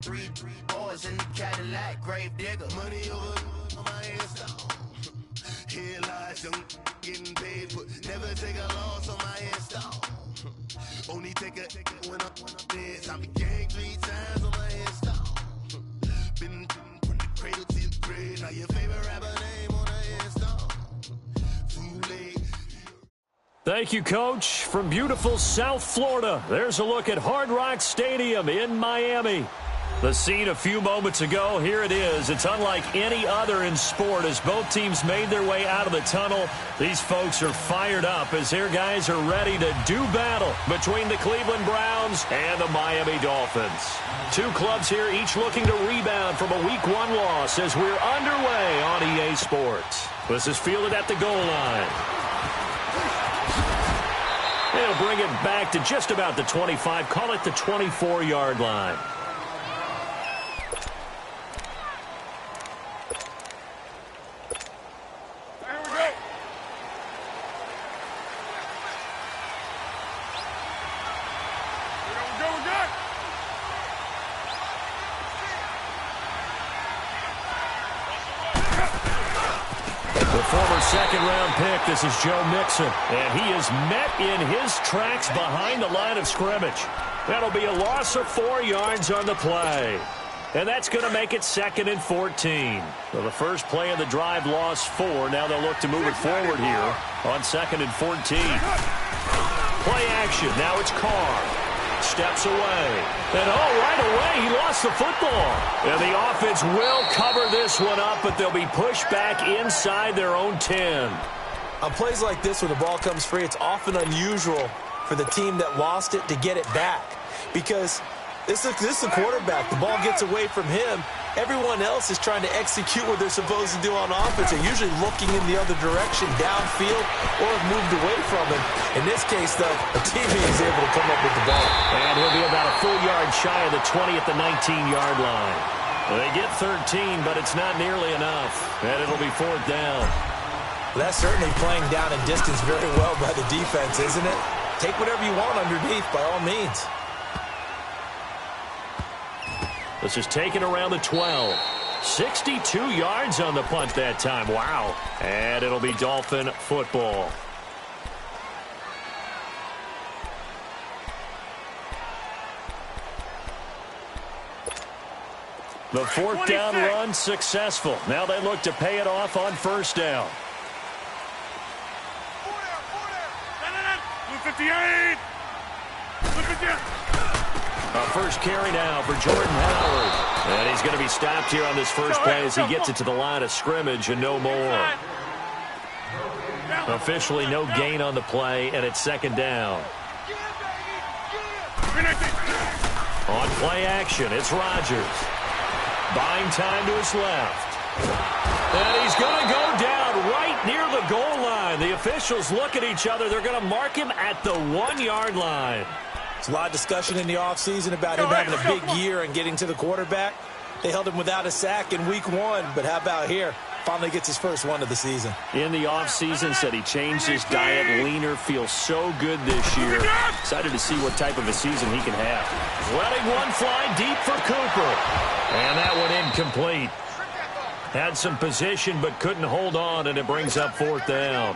3 boys in the Cadillac, grave digger. Money over my headstone. Here lies young getting paid, but never take a loss on my headstone. Only take a when I'm dead. I be gang 3 times on my headstone. Been from the cradle to the grave. Now your favorite rapper name on a headstone. Too late. Thank you, Coach. From beautiful South Florida, there's a look at Hard Rock Stadium in Miami. The scene a few moments ago, here it is. It's unlike any other in sport as both teams made their way out of the tunnel. These folks are fired up as their guys are ready to do battle between the Cleveland Browns and the Miami Dolphins. Two clubs here, each looking to rebound from a Week 1 loss as we're underway on EA Sports. This is fielded at the goal line. They'll bring it back to just about the 25, call it the 24-yard line. Second-round pick, this is Joe Mixon, and he is met in his tracks behind the line of scrimmage. That'll be a loss of 4 yards on the play, and that's going to make it 2nd and 14. So the first play of the drive lost 4. Now they'll look to move it forward here on 2nd and 14. Play action. Now it's Carr. Steps away. And right away, he lost the football. And the offense will cover this one up, but they'll be pushed back inside their own 10. On plays like this where the ball comes free, it's often unusual for the team that lost it to get it back. Because this is the quarterback. The ball gets away from him. Everyone else is trying to execute what they're supposed to do on offense. They're usually looking in the other direction, downfield, or have moved away from him. In this case, though, a teammate is able to come up with the ball. And he'll be about a full yard shy of the 20 at the 19-yard line. They get 13, but it's not nearly enough. And it'll be 4th down. Well, that's certainly playing down in distance very well by the defense, isn't it? Take whatever you want underneath, by all means. This is taken around the 12. 62 yards on the punt that time. Wow. And it'll be Dolphin football. The 4th down run successful. Now they look to pay it off on 1st down. 58. A first carry now for Jordan Howard. And he's going to be stopped here on this first play as he gets it to the line of scrimmage and no more. Officially no gain on the play, and it's 2nd down. On play action, it's Rodgers. Buying time to his left. And he's going to go down right near the goal line. The officials look at each other. They're going to mark him at the 1-yard line. There's a lot of discussion in the offseason about him having a big year and getting to the quarterback. They held him without a sack in Week 1, but how about here? Finally gets his first one of the season. In the offseason, said he changed his diet, leaner, feels so good this year. Excited to see what type of a season he can have. Letting one fly deep for Cooper. And that one incomplete. Had some position but couldn't hold on, and it brings up 4th down.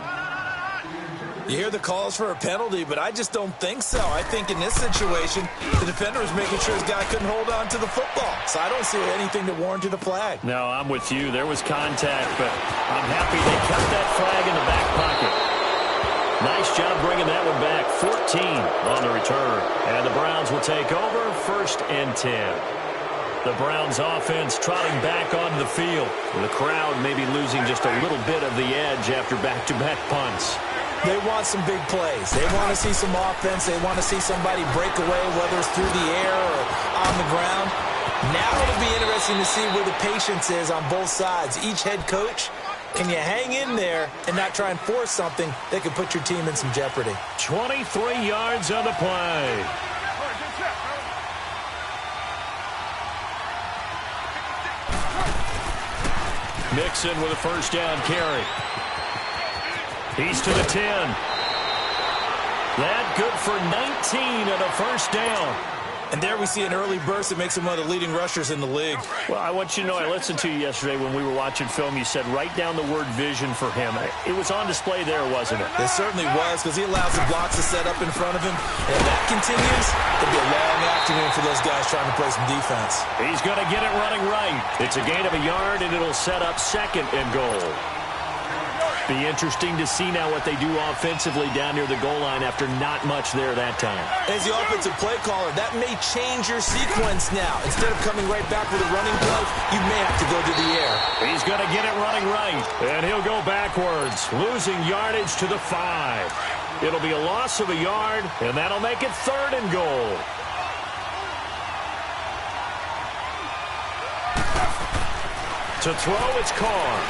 You hear the calls for a penalty, but I just don't think so. I think in this situation, the defender was making sure his guy couldn't hold on to the football. So I don't see anything that warranted a flag. No, I'm with you. There was contact, but I'm happy they kept that flag in the back pocket. Nice job bringing that one back. 14 on the return. And the Browns will take over 1st and 10. The Browns offense trotting back onto the field. The crowd maybe losing just a little bit of the edge after back-to-back punts. They want some big plays. They want to see some offense. They want to see somebody break away, whether it's through the air or on the ground. Now it'll be interesting to see where the patience is on both sides. Each head coach, can you hang in there and not try and force something that could put your team in some jeopardy? 23 yards on the play. Mixon with a first down carry. He's to the 10. That good for 19 and a first down. And there we see an early burst that makes him one of the leading rushers in the league. Well, I want you to know, I listened to you yesterday when we were watching film. You said write down the word vision for him. It was on display there, wasn't it? It certainly was, because he allows the blocks to set up in front of him. And if that continues, it'll be a long afternoon for those guys trying to play some defense. He's going to get it running right. It's a gain of a yard, and it'll set up 2nd and goal. Be interesting to see now what they do offensively down near the goal line after not much there that time. As the offensive play caller, that may change your sequence now. Instead of coming right back with a running play, you may have to go to the air. He's going to get it running right, and he'll go backwards, losing yardage to the 5. It'll be a loss of a yard, and that'll make it 3rd and goal. To throw, it's Carr.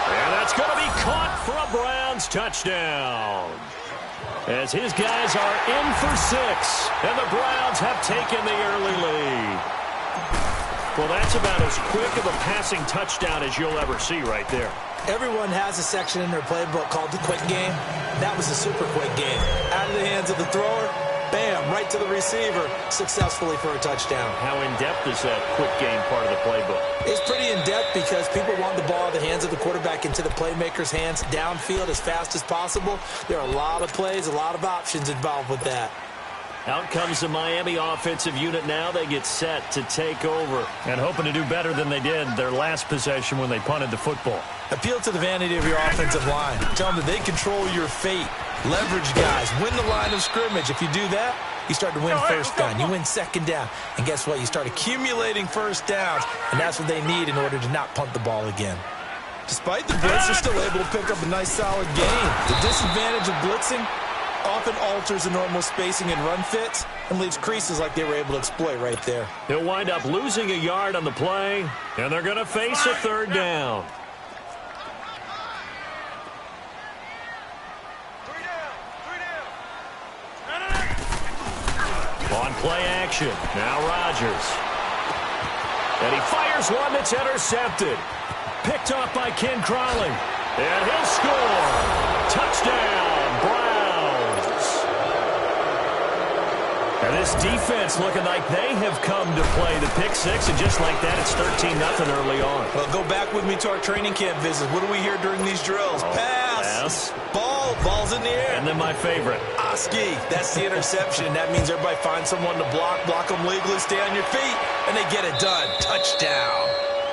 And that's going to be caught for a Browns touchdown. As his guys are in for 6, and the Browns have taken the early lead. Well, that's about as quick of a passing touchdown as you'll ever see right there. Everyone has a section in their playbook called the quick game. That was a super quick game. Out of the hands of the thrower, bam, right to the receiver, successfully for a touchdown. How in-depth is that quick game part of the playbook? It's pretty in-depth because people want the ball in the hands of the quarterback into the playmaker's hands downfield as fast as possible. There are a lot of plays, a lot of options involved with that. Out comes the Miami offensive unit now. They get set to take over and hoping to do better than they did their last possession when they punted the football. Appeal to the vanity of your offensive line. Tell them that they control your fate. Leverage guys. Win the line of scrimmage. If you do that, you start to win first down. You win second down. And guess what? You start accumulating first downs. And that's what they need in order to not punt the ball again. Despite the blitz, they're still able to pick up a nice solid gain. The disadvantage of blitzing often alters the normal spacing and run fits and leaves creases like they were able to exploit right there. They'll wind up losing a yard on the play, and they're going to face a 3rd down. On play action, now Rodgers. And he fires one that's intercepted. Picked off by Ken Crawley. And he'll score. Touchdown, Browns. And this defense looking like they have come to play the pick 6, and just like that, it's 13-0 early on. Well, go back with me to our training camp visit. What do we hear during these drills? Pass. Ball's in the air. And then my favorite. Oski, that's the interception. That means everybody finds someone to block them legally, stay on your feet, and they get it done. Touchdown.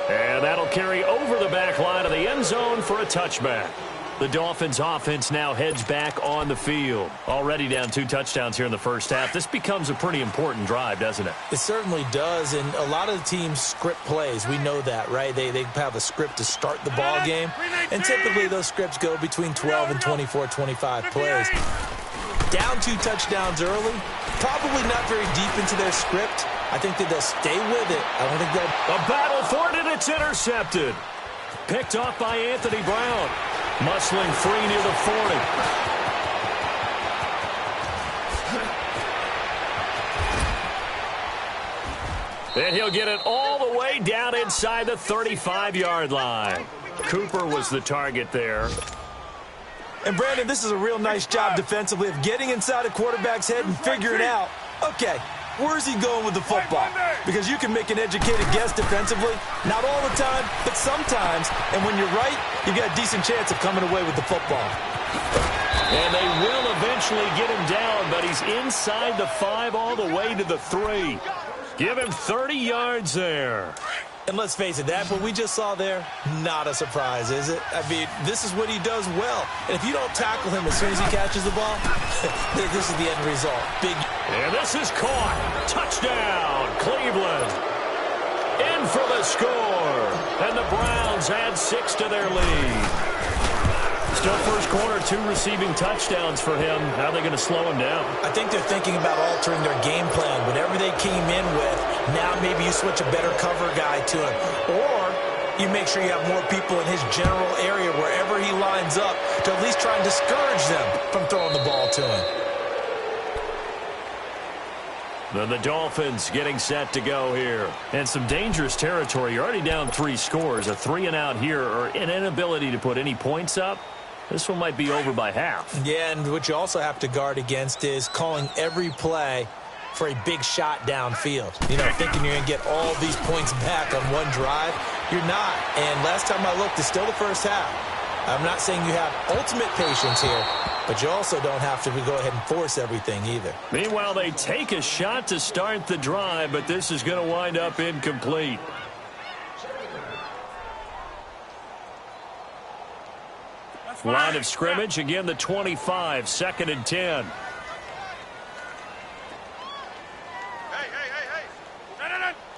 And that'll carry over the back line of the end zone for a touchback. The Dolphins offense now heads back on the field. Already down 2 touchdowns here in the first half. This becomes a pretty important drive, doesn't it? It certainly does, and a lot of the teams script plays. We know that, right? They have a script to start the ball game, and typically those scripts go between 12 and 24, 25 plays. Down 2 touchdowns early, probably not very deep into their script. I think that they'll stay with it. I don't think they'll... A battle for it, and it's intercepted. Picked off by Anthony Brown. Muscling free near the 40. And he'll get it all the way down inside the 35-yard line. Cooper was the target there. And, Brandon, this is a real nice job defensively of getting inside a quarterback's head and figuring out, okay, where's he going with the football? Because you can make an educated guess defensively. Not all the time, but sometimes. And when you're right, you've got a decent chance of coming away with the football. And they will eventually get him down, but he's inside the 5 all the way to the 3. Give him 30 yards there. And let's face it, that what we just saw there, not a surprise, is it? I mean, this is what he does well. And if you don't tackle him as soon as he catches the ball, this is the end result. Big. And this is caught. Touchdown, Cleveland. In for the score. And the Browns add 6 to their lead. Still first quarter, 2 receiving touchdowns for him. How are they going to slow him down? I think they're thinking about altering their game plan. Whatever they came in with, now maybe you switch a better cover guy to him. Or you make sure you have more people in his general area wherever he lines up to at least try and discourage them from throwing the ball to him. Then the Dolphins getting set to go here. And some dangerous territory. You're already down 3 scores. A 3-and-out here or an inability to put any points up. This one might be over by half. Yeah, and what you also have to guard against is calling every play for a big shot downfield. You know, thinking you're going to get all these points back on one drive. You're not. And last time I looked, it's still the first half. I'm not saying you have ultimate patience here, but you also don't have to go ahead and force everything either. Meanwhile, they take a shot to start the drive, but this is going to wind up incomplete. Line of scrimmage, again the 25, 2nd and 10. Hey.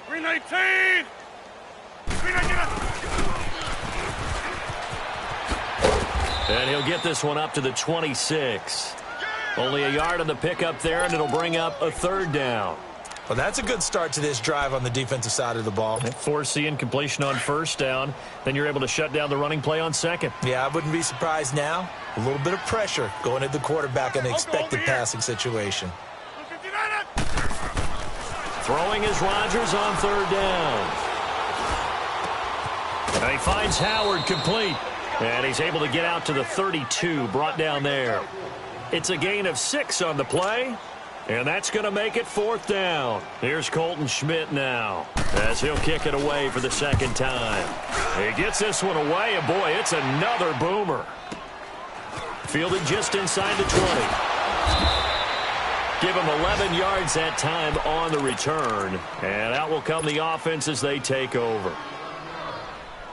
319! 319! And he'll get this one up to the 26. Only a yard on the pickup there, and it'll bring up a 3rd down. Well, that's a good start to this drive on the defensive side of the ball. Force the incompletion on 1st down. Then you're able to shut down the running play on 2nd. Yeah, I wouldn't be surprised now. A little bit of pressure going at the quarterback in an expected passing situation. Throwing is Rodgers on 3rd down. And he finds Howard complete. And he's able to get out to the 32, brought down there. It's a gain of 6 on the play. And that's going to make it 4th down. Here's Colton Schmidt now as he'll kick it away for the 2nd time. He gets this one away, and boy, it's another boomer. Fielded just inside the 20. Give him 11 yards that time on the return. And out will come the offense as they take over.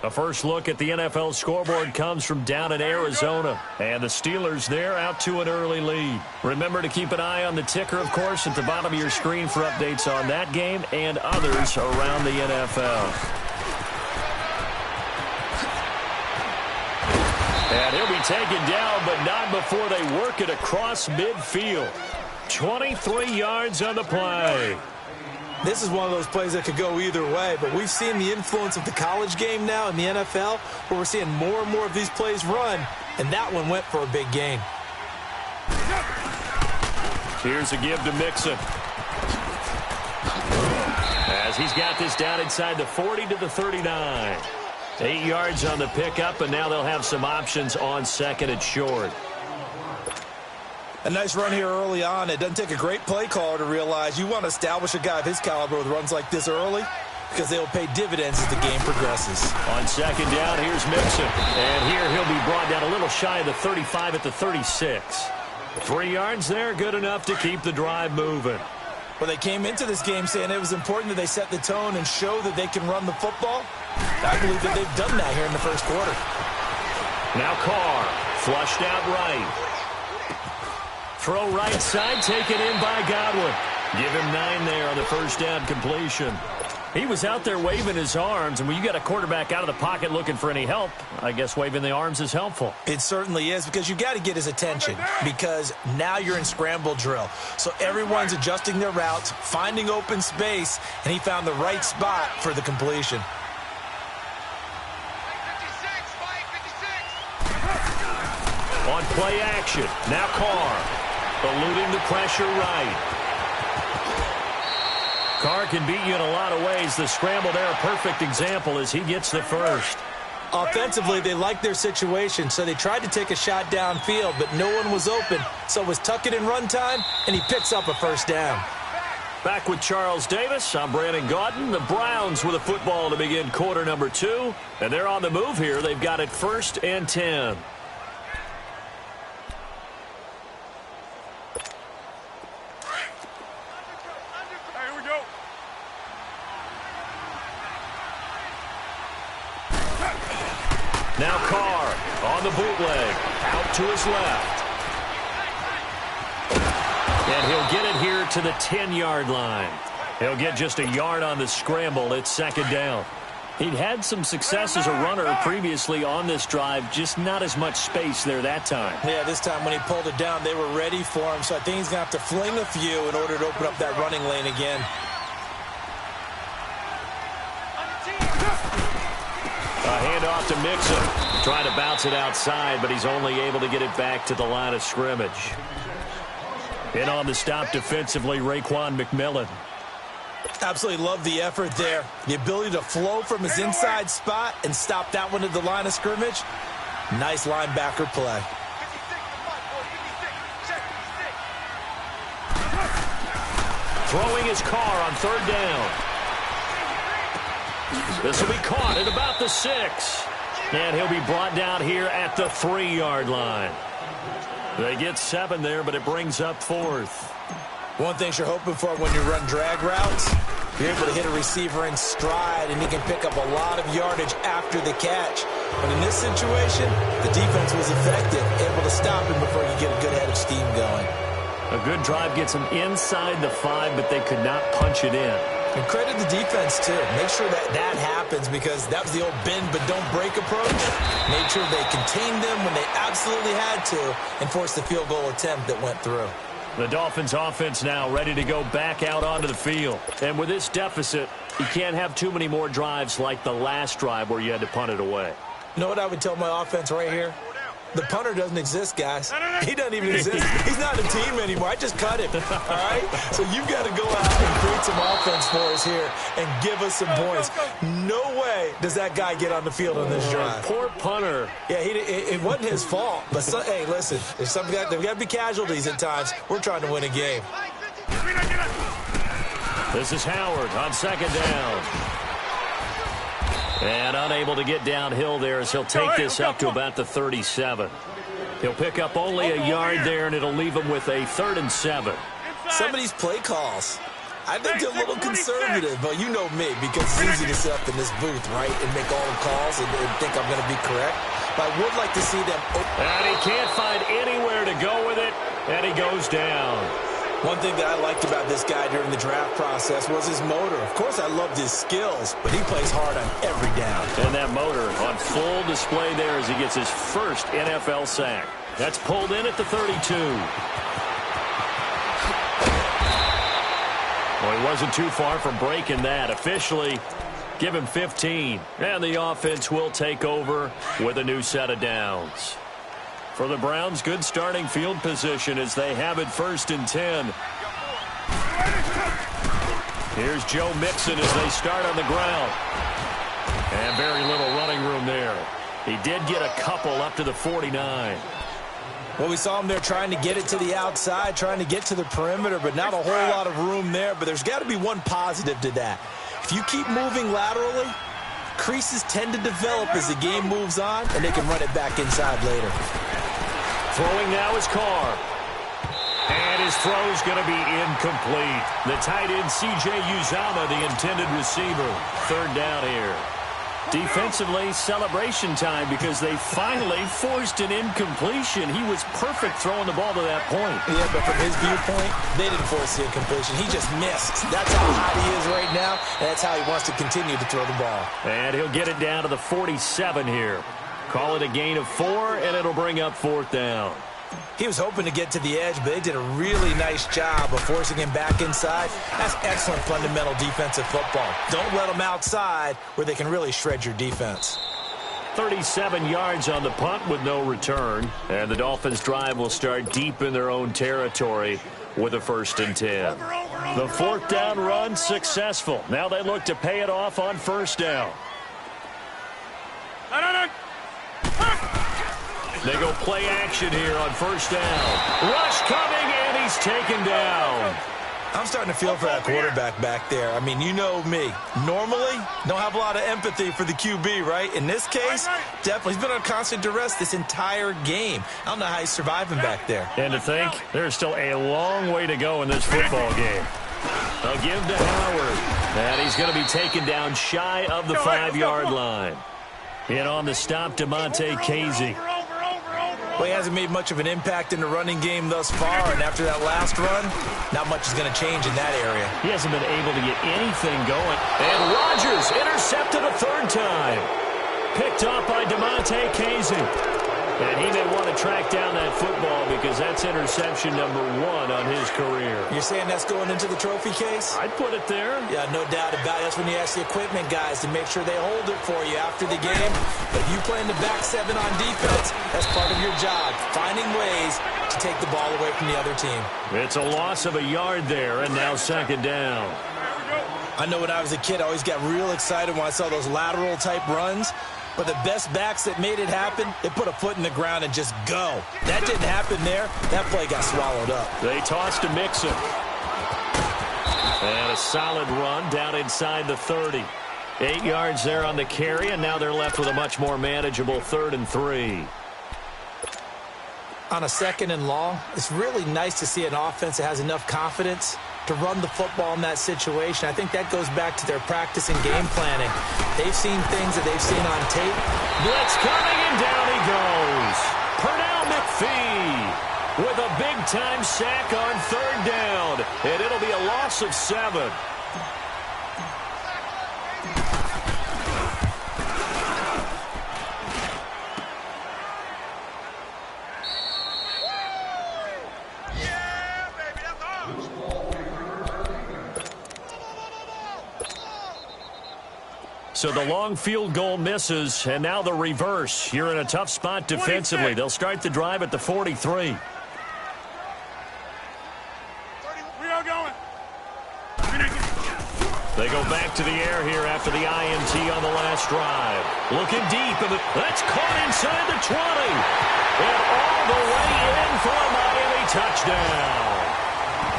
A first look at the NFL scoreboard comes from down in Arizona. And the Steelers there out to an early lead. Remember to keep an eye on the ticker, of course, at the bottom of your screen for updates on that game and others around the NFL. And he'll be taken down, but not before they work it across midfield. 23 yards on the play. This is one of those plays that could go either way, but we've seen the influence of the college game now in the NFL, where we're seeing more and more of these plays run, and that one went for a big gain. Here's a give to Mixon. As he's got this down inside the 40 to the 39. 8 yards on the pickup, and now they'll have some options on 2nd and short. A nice run here early on. It doesn't take a great play caller to realize you want to establish a guy of his caliber with runs like this early because they will pay dividends as the game progresses. On 2nd down, here's Mixon. And here he'll be brought down a little shy of the 35 at the 36. 3 yards there, good enough to keep the drive moving. Well, they came into this game saying it was important that they set the tone and show that they can run the football. I believe that they've done that here in the first quarter. Now Carr, flushed out right. Throw right side, taken in by Godwin. Give him 9 there on the 1st down completion. He was out there waving his arms, and when you got a quarterback out of the pocket looking for any help, I guess waving the arms is helpful. It certainly is, because you got to get his attention, because now you're in scramble drill. So everyone's adjusting their routes, finding open space, and he found the right spot for the completion. On play action, now Carr. Eluding the pressure right. Carr can beat you in a lot of ways. The scramble there, a perfect example as he gets the first. Offensively, they liked their situation, so they tried to take a shot downfield, but no one was open. So it was tuck it in run time, and he picks up a 1st down. Back with Charles Davis, I'm Brandon Gaudin. The Browns with a football to begin quarter number 2. And they're on the move here. They've got it 1st and 10. Now Carr on the bootleg, out to his left. And he'll get it here to the 10-yard line. He'll get just a yard on the scramble. It's 2nd down. He'd had some success as a runner previously on this drive, just not as much space there that time. Yeah, this time when he pulled it down, they were ready for him, so I think he's going to have to fling a few in order to open up that running lane again. A handoff to Mixon. Trying to bounce it outside, but he's only able to get it back to the line of scrimmage. In on the stop defensively, Raekwon McMillan. Absolutely love the effort there. The ability to flow from his inside spot and stop that one at the line of scrimmage. Nice linebacker play. Throwing his car on third down. This will be caught at about the 6. And he'll be brought down here at the 3-yard line. They get 7 there, but it brings up 4th. One thing you're hoping for when you run drag routes, you're able to hit a receiver in stride, and he can pick up a lot of yardage after the catch. But in this situation, the defense was effective, able to stop him before you get a good head of steam going. A good drive gets them inside the 5, but they could not punch it in. And credit the defense, too. Make sure that happens, because that was the old bend but don't break approach. Made sure they contained them when they absolutely had to and forced the field goal attempt that went through. The Dolphins offense now ready to go back out onto the field. And with this deficit, you can't have too many more drives like the last drive where you had to punt it away. You know what I would tell my offense right here? The punter doesn't exist, guys. He doesn't even exist. He's not a team anymore. I just cut him, all right? So you've got to go out and create some offense for us here and give us some points. No way does that guy get on the field on this drive. Poor punter. Yeah, it wasn't his fault. But, hey, listen, there's got to be casualties at times. We're trying to win a game. This is Howard on second down. And unable to get downhill there as he'll take this up to about the 37. He'll pick up only a yard there, and it'll leave him with a 3rd and 7. Some of these play calls, I think they're a little conservative, but you know me, because it's easy to sit up in this booth, right, and make all the calls and think I'm going to be correct. But I would like to see them open. And he can't find anywhere to go with it, and he goes down. One thing that I liked about this guy during the draft process was his motor. Of course, I loved his skills, but he plays hard on every down. And that motor on full display there as he gets his first NFL sack. That's pulled in at the 32. Well, he wasn't too far from breaking that. Officially, give him 15. And the offense will take over with a new set of downs. For the Browns, good starting field position as they have it 1st and 10. Here's Joe Mixon as they start on the ground. And very little running room there. He did get a couple up to the 49. Well, we saw him there trying to get it to the outside, trying to get to the perimeter, but not a whole lot of room there. But there's got to be one positive to that. If you keep moving laterally, creases tend to develop as the game moves on, and they can run it back inside later. Throwing now is Carr. And his throw's going to be incomplete. The tight end, C.J. Uzomah, the intended receiver. 3rd down here. Defensively, celebration time because they finally forced an incompletion. He was perfect throwing the ball to that point. Yeah, but from his viewpoint, they didn't force the incompletion. He just missed. That's how hot he is right now, and that's how he wants to continue to throw the ball. And he'll get it down to the 47 here. Call it a gain of 4, and it'll bring up 4th down. He was hoping to get to the edge, but they did a really nice job of forcing him back inside. That's excellent fundamental defensive football. Don't let them outside where they can really shred your defense. 37 yards on the punt with no return. And the Dolphins' drive will start deep in their own territory with a 1st and 10. The 4th down run successful. Now they look to pay it off on 1st down. They go play action here on 1st down. Rush coming, and he's taken down. I'm starting to feel for that quarterback back there. I mean, you know me. Normally, don't have a lot of empathy for the QB, right? In this case, definitely. He's been on constant duress this entire game. I don't know how he's surviving back there. And to think, there's still a long way to go in this football game. They'll give to Howard. And he's going to be taken down shy of the 5-yard line. In on the stop, Damontae Kazee. Well, he hasn't made much of an impact in the running game thus far, and after that last run, not much is going to change in that area. He hasn't been able to get anything going. And Rodgers intercepted a 3rd time. Picked off by Damontae Kazee. And he may want to track down that football because that's interception number 1 on his career. You're saying that's going into the trophy case? I'd put it there. Yeah, no doubt about it. That's when you ask the equipment guys to make sure they hold it for you after the game. But you playing the back 7 on defense, that's part of your job, finding ways to take the ball away from the other team. It's a loss of a yard there, and now 2nd down. I know when I was a kid, I always got real excited when I saw those lateral-type runs. But the best backs that made it happen, they put a foot in the ground and just go. That didn't happen there. That play got swallowed up. They tossed to Mixon. And a solid run down inside the 30. 8 yards there on the carry, and now they're left with a much more manageable 3rd and 3. On a 2nd and long, it's really nice to see an offense that has enough confidence to run the football in that situation. I think that goes back to their practice and game planning. They've seen things that they've seen on tape. Blitz coming, and down he goes. Pernell McPhee with a big-time sack on 3rd down, and it'll be a loss of 7. So the long field goal misses, and now the reverse. You're in a tough spot defensively. They'll start the drive at the 43. They go back to the air here after the INT on the last drive. Looking deep, and that's caught inside the 20. And all the way in for a Miami touchdown.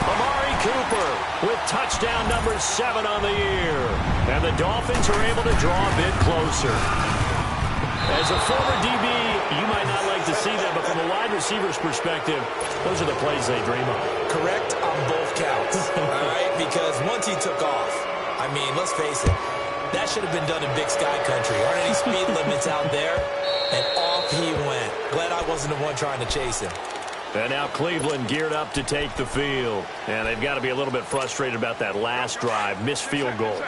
Amari Cooper with touchdown number 7 on the year. And the Dolphins are able to draw a bit closer. As a former DB, you might not like to see that, but from a wide receiver's perspective, those are the plays they dream of. Correct on both counts, all right? Because once he took off, I mean, let's face it, that should have been done in Big Sky Country. Aren't any speed limits out there? And off he went. Glad I wasn't the one trying to chase him. And now Cleveland geared up to take the field. And they've got to be a little bit frustrated about that last drive, missed field goal.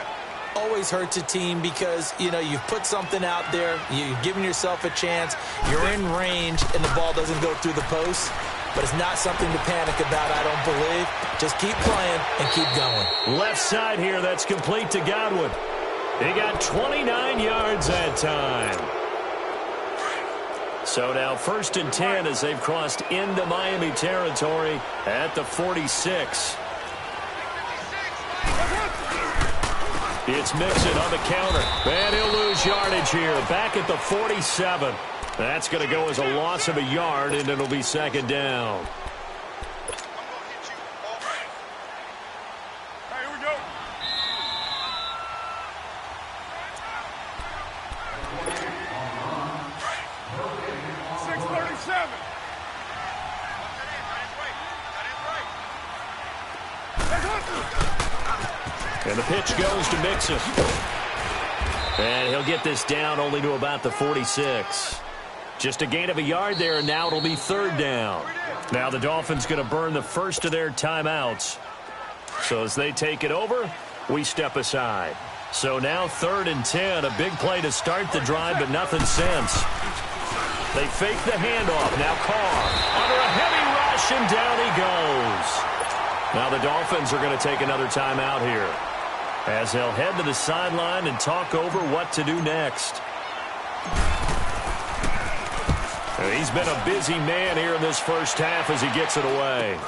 Always hurts a team because, you know, you've put something out there, you've given yourself a chance, you're in range, and the ball doesn't go through the post. But it's not something to panic about, I don't believe. Just keep playing and keep going. Left side here, that's complete to Godwin. He got 29 yards that time. So now 1st and 10 as they've crossed into Miami territory at the 46. It's Mixon on the counter. And he'll lose yardage here. Back at the 47. That's going to go as a loss of a yard, and it'll be 2nd down. Here we go. And the pitch goes to Mixon. And he'll get this down only to about the 46. Just a gain of a yard there, and now it'll be 3rd down. Now the Dolphins going to burn the first of their timeouts. So as they take it over, we step aside. So now 3rd and 10, a big play to start the drive, but nothing since. They fake the handoff. Now Carr under a heavy rush, and down he goes. Now the Dolphins are going to take another timeout here as they'll head to the sideline and talk over what to do next. He's been a busy man here in this first half as he gets it away.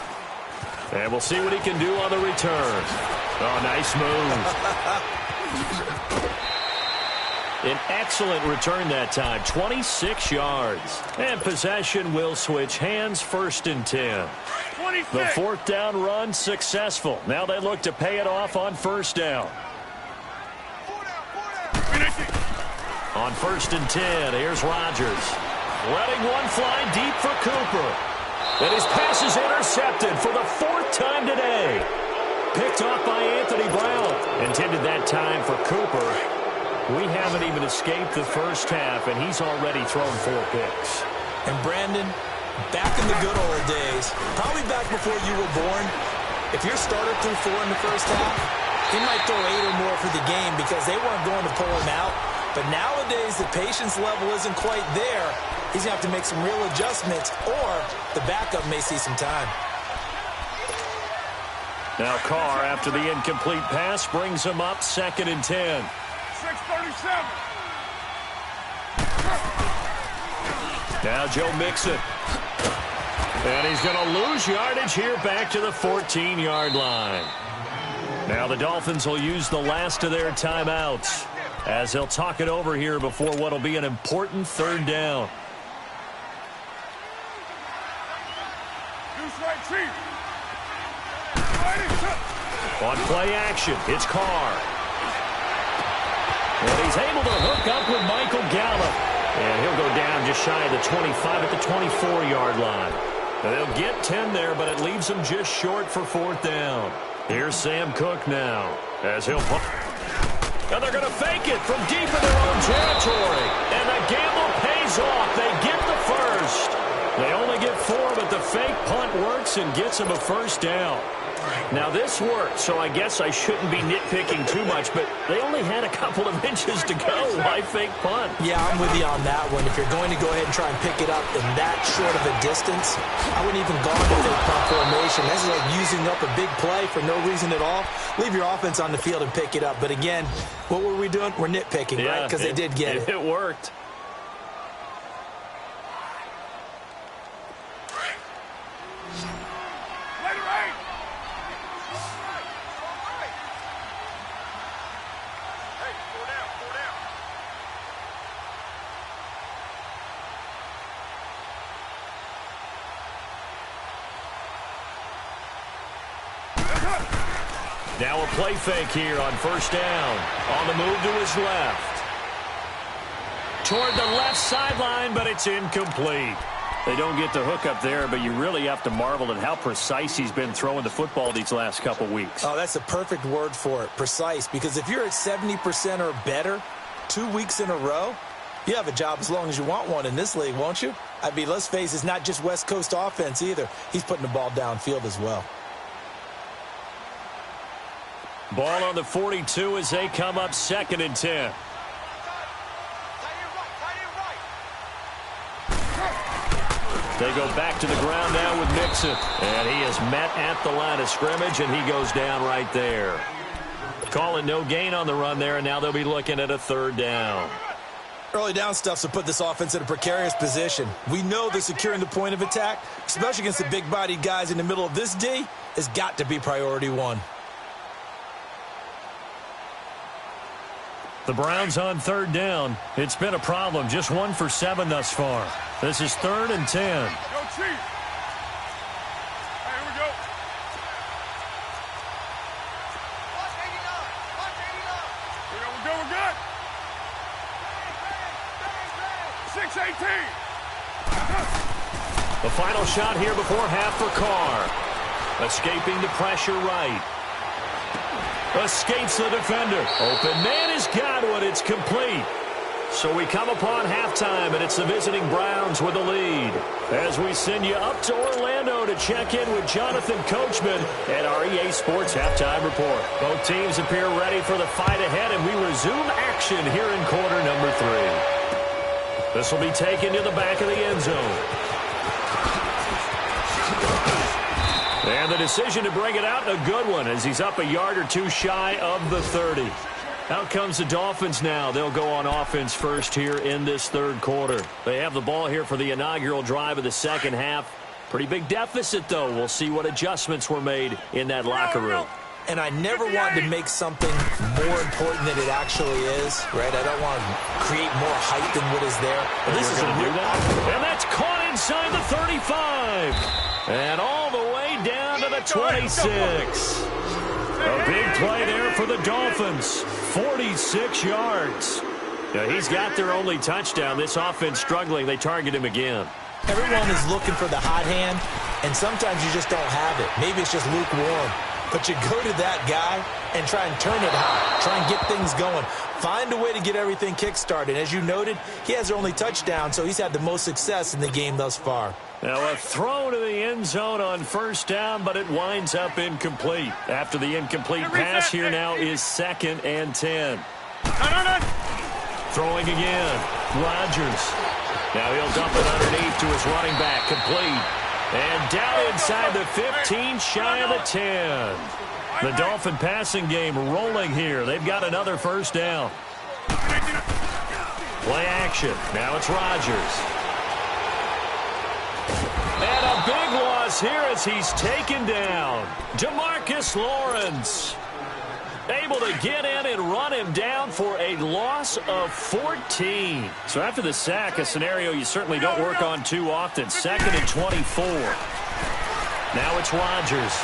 And we'll see what he can do on the return. Oh, nice move. An excellent return that time, 26 yards. And possession will switch hands, 1st and 10. 26. The 4th down run successful. Now they look to pay it off on 1st down. On 1st and 10, here's Rodgers. Letting one fly deep for Cooper. And his pass is intercepted for the 4th time today. Picked off by Anthony Brown. Intended that time for Cooper. We haven't even escaped the first half, and he's already thrown 4 picks. And Brandon, back in the good old days, probably back before you were born, if your starter threw 4 in the first half, he might throw 8 or more for the game because they weren't going to pull him out. But nowadays, the patience level isn't quite there. He's going to have to make some real adjustments, or the backup may see some time. Now Carr, after the incomplete pass, brings him up 2nd and 10. 6:37. Now Joe Mixon. And he's going to lose yardage here back to the 14-yard line. Now the Dolphins will use the last of their timeouts as they'll talk it over here before what will be an important 3rd down. On play action, it's Carr. And he's able to hook up with Michael Gallup. And he'll go down just shy of the 25 at the 24-yard line. And they'll get 10 there, but it leaves them just short for 4th down. Here's Sam Cook now as he'll punt. And they're going to fake it from deep in their own territory. And the gamble pays off. They get the first. They only get 4, but the fake punt works and gets them a first down. Now, this worked, so I guess I shouldn't be nitpicking too much, but they only had a couple of inches to go. Why fake punt? Yeah, I'm with you on that one. If you're going to go ahead and try and pick it up in that short of a distance, I wouldn't even go into fake punt formation. This is like using up a big play for no reason at all. Leave your offense on the field and pick it up. But again, what were we doing? We're nitpicking, right? Because they did get it. It worked. Now a play fake here on first down. On the move to his left. Toward the left sideline, but it's incomplete. They don't get the hook up there, but you really have to marvel at how precise he's been throwing the football these last couple weeks. Oh, that's a perfect word for it, precise, because if you're at 70% or better 2 weeks in a row, you have a job as long as you want one in this league, won't you? I mean, let's face it, it's not just West Coast offense either. He's putting the ball downfield as well. Ball on the 42 as they come up 2nd and 10. They go back to the ground now with Mixon. And he is met at the line of scrimmage, and he goes down right there. Calling no gain on the run there, and now they'll be looking at a 3rd down. Early down stuff to put this offense in a precarious position. We know that securing the point of attack, especially against the big-bodied guys in the middle of this D, has got to be priority 1. The Browns on 3rd down. It's been a problem. Just 1 for 7 thus far. This is 3rd and 10. Go Chiefs. Hey, here we go. Watch 89. Watch 89. We're good. 6-18. The final shot here before half for Carr. Escaping the pressure right. Escapes the defender. Open man has got one. It's complete. So we come upon halftime, and it's the visiting Browns with the lead. As we send you up to Orlando to check in with Jonathan Coachman at our EA Sports Halftime Report. Both teams appear ready for the fight ahead, and we resume action here in quarter number 3. This will be taken to the back of the end zone. And the decision to bring it out, a good one, as he's up a yard or 2 shy of the 30. Out comes the Dolphins now. They'll go on offense first here in this 3rd quarter. They have the ball here for the inaugural drive of the 2nd half. Pretty big deficit, though. We'll see what adjustments were made in that locker room. And I never wanted to make something more important than it actually is, right? I don't want to create more hype than what is there. But this is going to do that. And that's caught inside the 35. And all the way down to the 26. A big play there for the Dolphins. 46 yards. Now, he's got their only touchdown. This offense struggling. They target him again. Everyone is looking for the hot hand, and sometimes you just don't have it. Maybe it's just lukewarm. But you go to that guy and try and turn it hot. Try and get things going. Find a way to get everything kick-started. As you noted, he has their only touchdown, so he's had the most success in the game thus far. Now a throw to the end zone on first down, but it winds up incomplete. After the incomplete pass, here now is 2nd and 10. Throwing again. Rodgers. Now he'll dump it underneath to his running back. Complete. And down inside the 15, shy of the 10. The Dolphin passing game rolling here. They've got another first down. Play action. Now it's Rodgers. And a big loss here as he's taken down. DeMarcus Lawrence able to get in and run him down for a loss of 14. So after the sack, a scenario you certainly don't work on too often. 2nd and 24. Now it's Rodgers.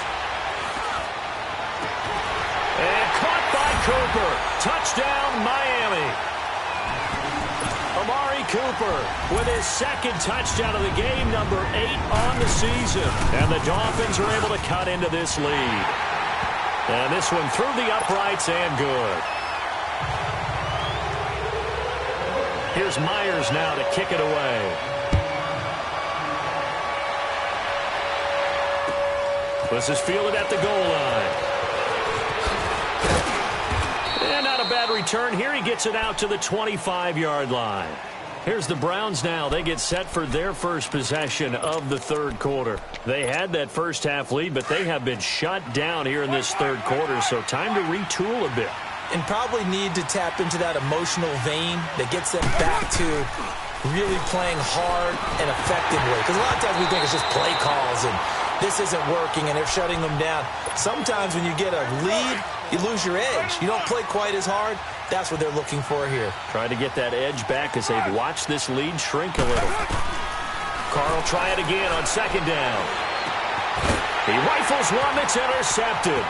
Cooper. Touchdown, Miami. Amari Cooper with his second touchdown of the game, number 8 on the season. And the Dolphins are able to cut into this lead. And this one through the uprights and good. Here's Myers now to kick it away. This is fielded at the goal line. And not a bad return here. He gets it out to the 25-yard line. Here's the Browns now. They get set for their first possession of the third quarter. They had that first half lead, but they have been shut down here in this third quarter, so time to retool a bit. And probably need to tap into that emotional vein that gets them back to really playing hard and effectively. Because a lot of times we think it's just play calls and this isn't working and they're shutting them down. Sometimes when you get a lead, you lose your edge. You don't play quite as hard. That's what they're looking for here. Trying to get that edge back as they've watched this lead shrink a little. Carl try it again on second down. He rifles one that's intercepted.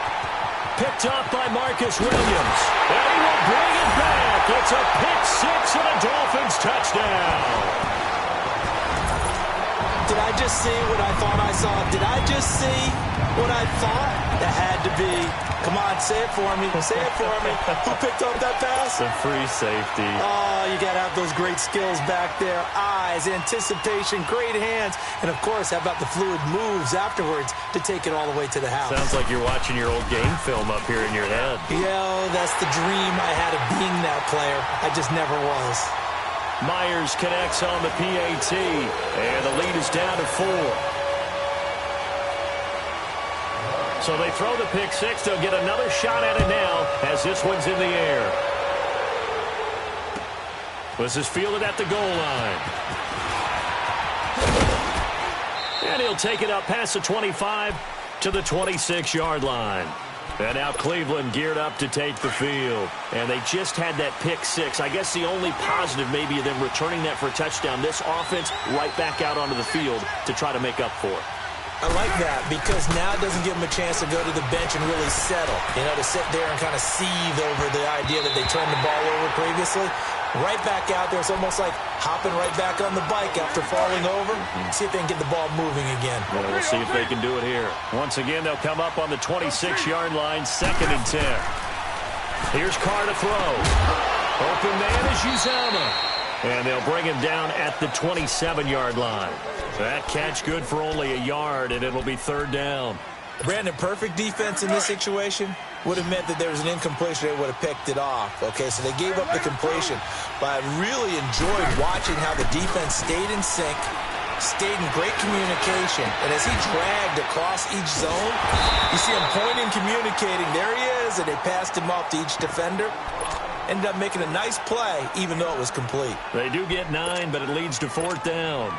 Picked up by Marcus Williams. And he will bring it back. It's a pick six and a Dolphins touchdown. Did I just see what I thought I saw? Did I just see what I thought? That had to be. Come on, say it for me. Say it for me. Who picked up that pass? The free safety. Oh, you got to have those great skills back there. Eyes, anticipation, great hands. And, of course, how about the fluid moves afterwards to take it all the way to the house? Sounds like you're watching your old game film up here in your head. Yo, that's the dream I had of being that player. I just never was. Myers connects on the PAT, and the lead is down to 4. So they throw the pick six. They'll get another shot at it now as this one's in the air. This is fielded at the goal line. And he'll take it up past the 25 to the 26-yard line. And now Cleveland geared up to take the field. And they just had that pick six. I guess the only positive maybe of them returning that for a touchdown. This offense right back out onto the field to try to make up for it. I like that because now it doesn't give them a chance to go to the bench and really settle. You know, to sit there and kind of seethe over the idea that they turned the ball over previously. Right back out there. It's almost like hopping right back on the bike after falling over. See if they can get the ball moving again. Well, we'll see if they can do it here. Once again, they'll come up on the 26-yard line, 2nd and 10. Here's Carr to throw. Open man is Uzomah. And they'll bring him down at the 27-yard line. That catch good for only a yard, and it'll be 3rd down. Brandon, perfect defense in this situation would have meant that there was an incompletion. They would have picked it off. Okay, so they gave up the completion. But I really enjoyed watching how the defense stayed in sync, stayed in great communication. And as he dragged across each zone, you see him pointing, communicating. There he is, and they passed him off to each defender. Ended up making a nice play, even though it was complete. They do get 9, but it leads to 4th down.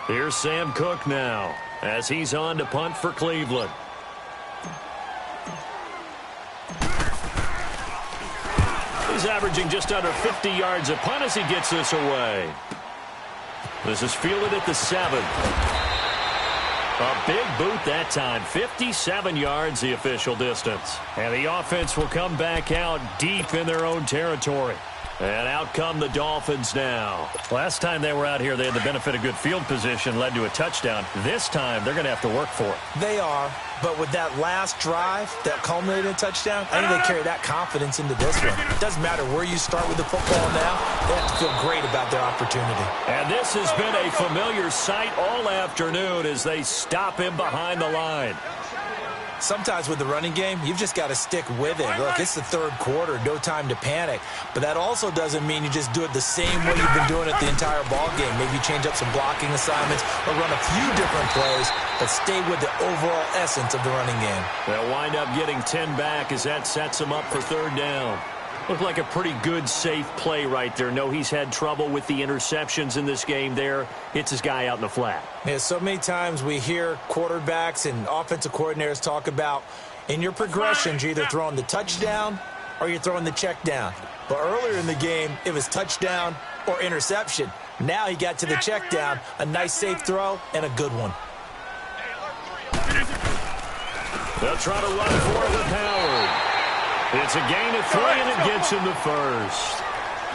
Here's Sam Cook now as he's on to punt for Cleveland. He's averaging just under 50 yards a punt as he gets this away. This is fielded at the 7. A big boot that time. 57 yards the official distance. And the offense will come back out deep in their own territory. And out come the Dolphins now. Last time they were out here, they had the benefit of good field position, led to a touchdown. This time, they're going to have to work for it. They are, but with that last drive that culminated in a touchdown, I think they carry that confidence into this one. It doesn't matter where you start with the football now. They have to feel great about their opportunity. And this has been a familiar sight all afternoon as they stop him behind the line. Sometimes with the running game, you've just got to stick with it. Look, it's the 3rd quarter, no time to panic. But that also doesn't mean you just do it the same way you've been doing it the entire ball game. Maybe change up some blocking assignments or run a few different plays, but stay with the overall essence of the running game. They'll wind up getting 10 back as that sets them up for 3rd down. Looked like a pretty good, safe play right there. No, he's had trouble with the interceptions in this game there. Hits his guy out in the flat. Yeah, so many times we hear quarterbacks and offensive coordinators talk about in your progressions, you're either throwing the touchdown or you're throwing the check down. But earlier in the game, it was touchdown or interception. Now he got to the check down. A nice safe throw and a good one. They'll try to run for it with Howard. It's a gain of 3, and it gets him the first.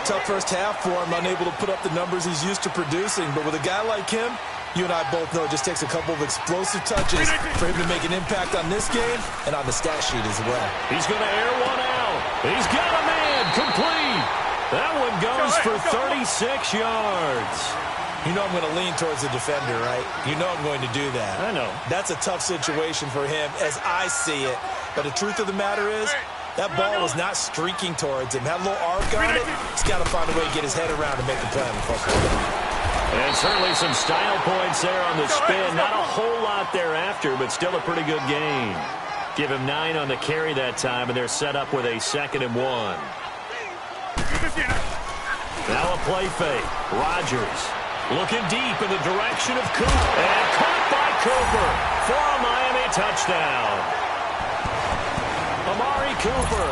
Tough first half for him, unable to put up the numbers he's used to producing. But with a guy like him, you and I both know it just takes a couple of explosive touches for him to make an impact on this game and on the stat sheet as well. He's going to air one out. He's got a man complete. That one goes for 36 yards. You know I'm going to lean towards the defender, right? You know I'm going to do that. I know. That's a tough situation for him as I see it. But the truth of the matter is, that ball was not streaking towards him. Had a little arc on it. He's got to find a way to get his head around and make the play on the football. And certainly some style points there on the spin. Not a whole lot thereafter, but still a pretty good gain. Give him 9 on the carry that time, and they're set up with a 2nd and 1. Now a play fake. Rodgers looking deep in the direction of Cooper. And caught by Cooper for a Miami touchdown. Amari Cooper,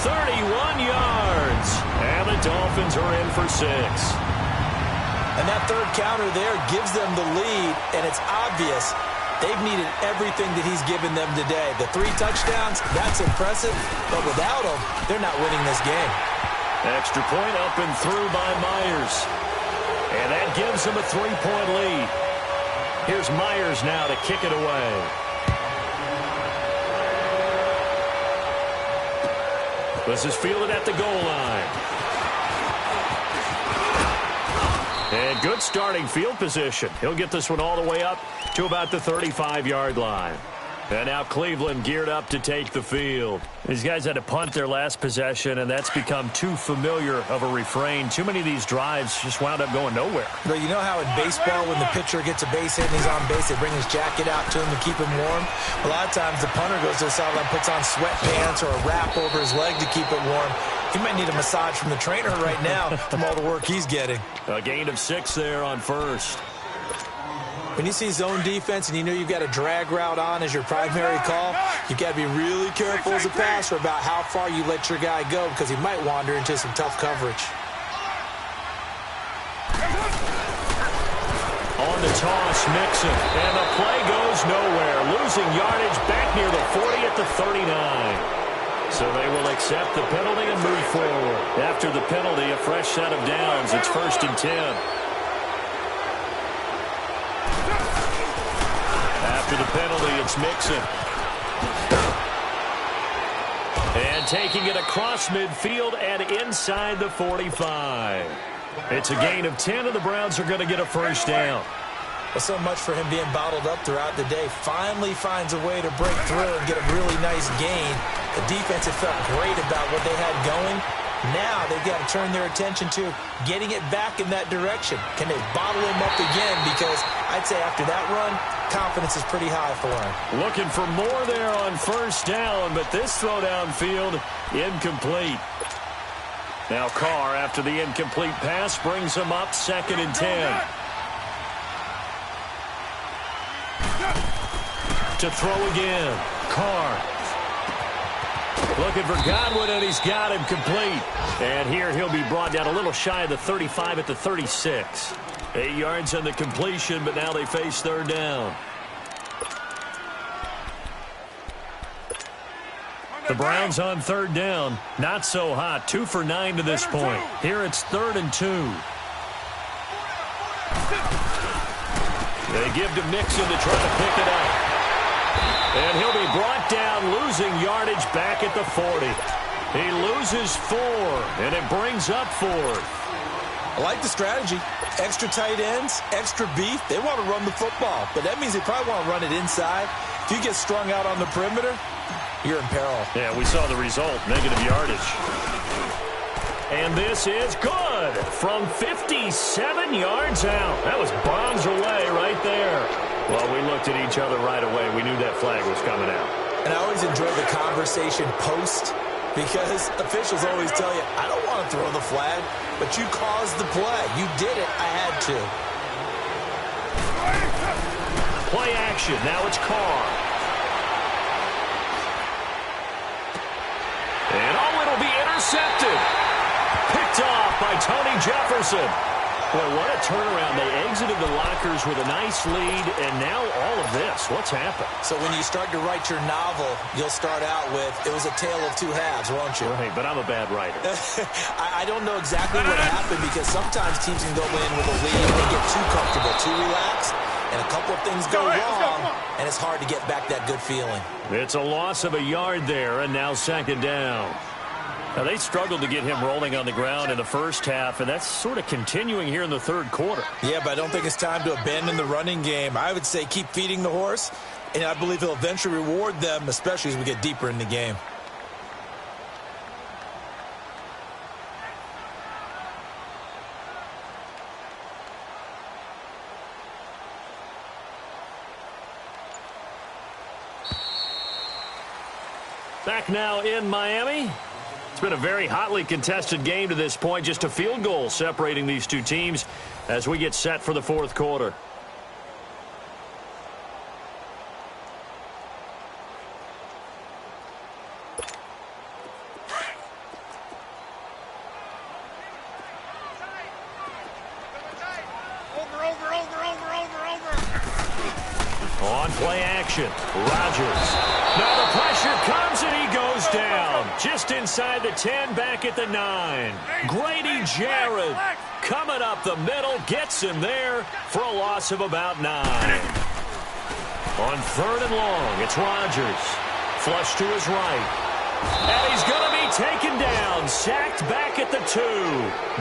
31 yards. And the Dolphins are in for 6. And that third counter there gives them the lead, and it's obvious they've needed everything that he's given them today. The 3 touchdowns, that's impressive, but without him, they're not winning this game. Extra point up and through by Myers. And that gives him a 3-point lead. Here's Myers now to kick it away. This is fielded at the goal line. And good starting field position. He'll get this one all the way up to about the 35-yard line. And now Cleveland geared up to take the field. These guys had to punt their last possession, and that's become too familiar of a refrain. Too many of these drives just wound up going nowhere. But you know how in baseball, when the pitcher gets a base hit and he's on base, they bring his jacket out to him to keep him warm? A lot of times the punter goes to the sideline, puts on sweatpants or a wrap over his leg to keep it warm. He might need a massage from the trainer right now from all the work he's getting. A gain of 6 there on first. When you see zone defense and you know you've got a drag route on as your primary call, you've got to be really careful as a passer about how far you let your guy go because he might wander into some tough coverage. On the toss, Mixon. And the play goes nowhere. Losing yardage back near the 40 at the 39. So they will accept the penalty and move forward. After the penalty, a fresh set of downs. It's 1st and 10. After the penalty, it's Mixon. And taking it across midfield and inside the 45. It's a gain of 10, and the Browns are going to get a first down. Well, so much for him being bottled up throughout the day. Finally finds a way to break through and get a really nice gain. The defense had felt great about what they had going. Now they've got to turn their attention to getting it back in that direction. Can they bottle him up again? Because I'd say after that run, confidence is pretty high for him. Looking for more there on first down, but this throw downfield, incomplete. Now Carr, after the incomplete pass, brings him up 2nd and 10. To throw again. Carr. Looking for Godwin, and he's got him complete. And here he'll be brought down a little shy of the 35 at the 36. 8 yards on the completion, but now they face 3rd down. The Browns on 3rd down. Not so hot. 2 for 9 to this point. Here it's 3rd and 2. They give to Mixon to try to pick it up. And he'll be brought down, losing yardage back at the 40. He loses 4, and it brings up 4th. I like the strategy. Extra tight ends, extra beef. They want to run the football, but that means they probably want to run it inside. If you get strung out on the perimeter, you're in peril. Yeah, we saw the result, negative yardage. And this is good from 57 yards out. That was bombs away right there. Well, we looked at each other right away. We knew that flag was coming out. And I always enjoy the conversation post because officials always tell you, I don't want to throw the flag, but you caused the play. You did it. I had to. Play action. Now it's Carr. And it'll be intercepted. Picked off by Tony Jefferson. Boy, what a turnaround. They exited the lockers with a nice lead, and now all of this. What's happened? So when you start to write your novel, you'll start out with, it was a tale of two halves, won't you? Right, but I'm a bad writer. I don't know exactly what happened, because sometimes teams can go in with a lead and get too comfortable, too relaxed, and a couple of things go wrong, and it's hard to get back that good feeling. It's a loss of a yard there, and now second down. Now, they struggled to get him rolling on the ground in the first half, and that's sort of continuing here in the third quarter. Yeah, but I don't think it's time to abandon the running game. I would say keep feeding the horse, and I believe he'll eventually reward them, especially as we get deeper in the game. Back now in Miami. It's been a very hotly contested game to this point. Just a field goal separating these two teams as we get set for the fourth quarter. On play action, Rodgers. Now the pressure comes and he goes down. Just inside the 10, back at the 9. Grady Jarrett coming up the middle, gets him there for a loss of about 9. On third and long, it's Rodgers. Flush to his right. And he's going to be taken down, sacked back at the 2.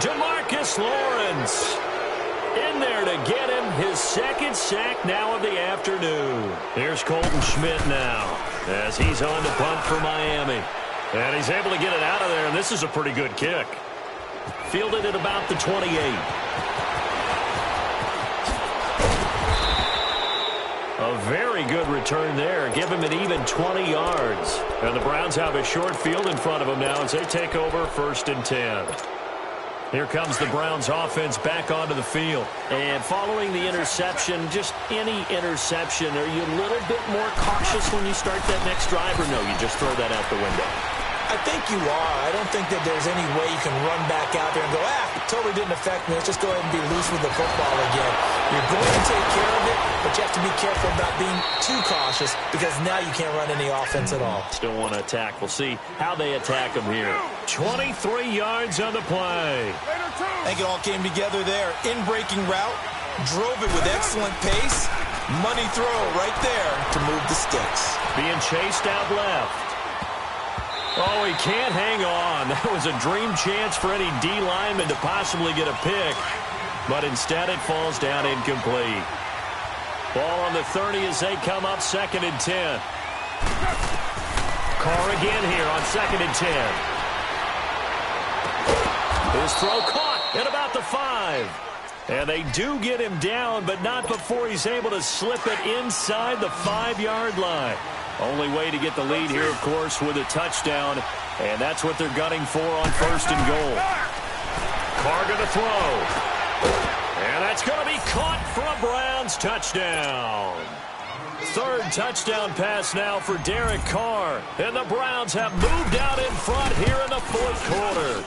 DeMarcus Lawrence in there to get him his second sack now of the afternoon. Here's Colton Schmidt now as he's on to punt for Miami. And he's able to get it out of there, and this is a pretty good kick. Fielded at about the 28. A very good return there. Give him an even 20 yards. And the Browns have a short field in front of them now as they take over first and 10. Here comes the Browns offense back onto the field. And following the interception, just any interception, are you a little bit more cautious when you start that next drive, or no, you just throw that out the window? I think you are. I don't think that there's any way you can run back out there and go, it totally didn't affect me. Let's just go ahead and be loose with the football again. You're going to take care of it, but you have to be careful about being too cautious because now you can't run any offense at all. Still want to attack. We'll see how they attack them here. 23 yards on the play. I think it all came together there. In-breaking route, drove it with excellent pace. Money throw right there to move the sticks. Being chased out left. Oh, he can't hang on. That was a dream chance for any D lineman to possibly get a pick. But instead it falls down incomplete. Ball on the 30 as they come up second and 10. Carr again here on second and 10. His throw caught at about the 5. And they do get him down, but not before he's able to slip it inside the 5-yard line. Only way to get the lead here, of course, with a touchdown. And that's what they're gunning for on first and goal. Carr to throw. And that's going to be caught for a Browns touchdown. Third touchdown pass now for Derek Carr. And the Browns have moved out in front here in the fourth quarter.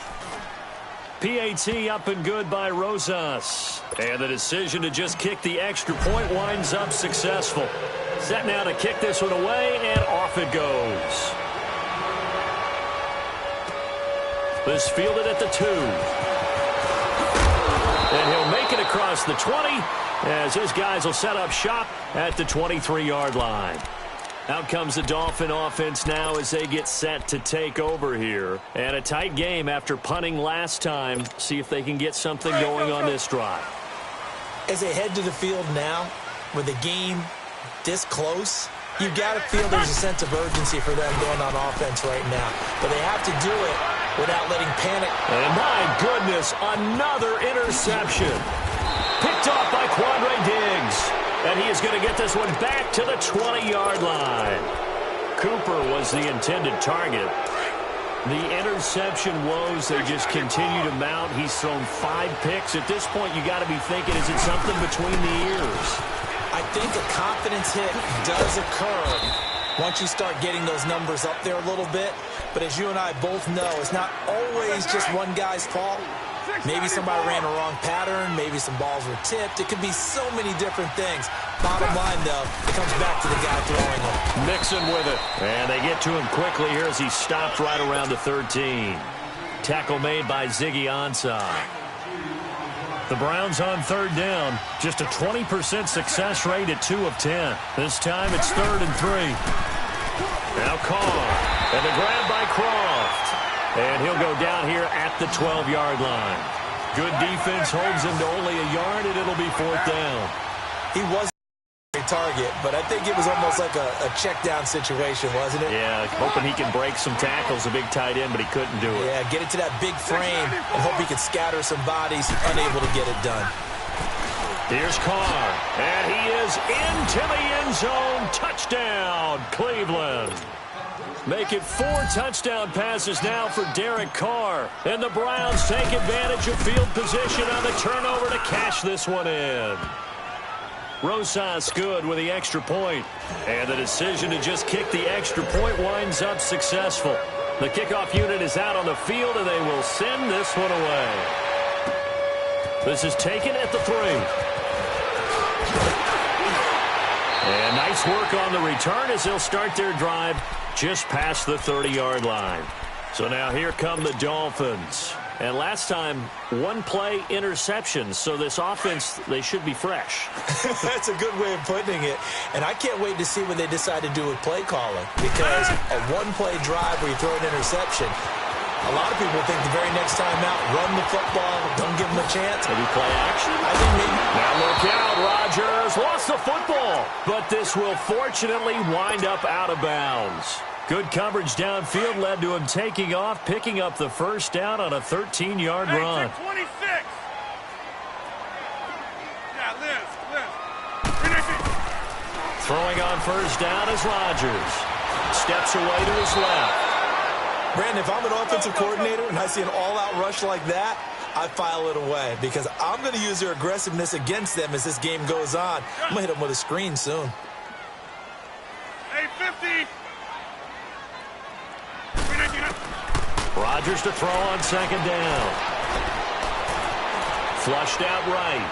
PAT up and good by Rosas. And the decision to just kick the extra point winds up successful. Set now to kick this one away, and off it goes. This fielded at the 2. And he'll make it across the 20 as his guys will set up shop at the 23-yard line. Out comes the Dolphin offense now as they get set to take over here. And a tight game after punting last time. See if they can get something going on this drive. As they head to the field now, with the game this close, you've got to feel there's a sense of urgency for them going on offense right now. But they have to do it without letting panic. And my goodness, another interception. Picked off by Quandre Diggs. And he is going to get this one back to the 20-yard line. Cooper was the intended target. The interception woes, they just continue to mount. He's thrown 5 picks. At this point, you got to be thinking, is it something between the ears? I think a confidence hit does occur once you start getting those numbers up there a little bit. But as you and I both know, it's not always just one guy's fault. Maybe somebody ran a wrong pattern. Maybe some balls were tipped. It could be so many different things. Bottom line, though, it comes back to the guy throwing them. Mixon with it. And they get to him quickly here as he stopped right around the 13. Tackle made by Ziggy Ansah. The Browns on third down. Just a 20% success rate at 2 of 10. This time it's 3rd and 3. Now Carr. And the grab by Croft. And he'll go down here at the 12-yard line. Good defense holds him to only a yard, and it'll be 4th down. He was a target, but I think it was almost like a check-down situation, wasn't it? Yeah, hoping he can break some tackles, a big tight end, but he couldn't do it. Yeah, get it to that big frame and hope he could scatter some bodies, unable to get it done. Here's Carr, and he is into the end zone. Touchdown, Cleveland. Make it 4 touchdown passes now for Derek Carr. And the Browns take advantage of field position on the turnover to cash this one in. Rosas good with the extra point. And the decision to just kick the extra point winds up successful. The kickoff unit is out on the field, and they will send this one away. This is taken at the 3. And nice work on the return as they'll start their drive just past the 30-yard line. So now here come the Dolphins. And last time, 1-play interceptions. So this offense, they should be fresh. That's a good way of putting it. And I can't wait to see what they decide to do with play calling. Because a 1-play drive where you throw an interception, a lot of people think the very next time out, run the football, don't give them a chance. Maybe play action? I think maybe. Now look out, Rodgers lost the football. But this will fortunately wind up out of bounds. Good coverage downfield led to him taking off, picking up the first down on a 13-yard run. 26. Yeah, Liz. Throwing on first down is Rodgers. Steps away to his left. Brandon, if I'm an offensive coordinator and I see an all-out rush like that, I file it away because I'm going to use their aggressiveness against them as this game goes on. I'm going to hit them with a screen soon. 850. Rodgers to throw on second down. Flushed out right.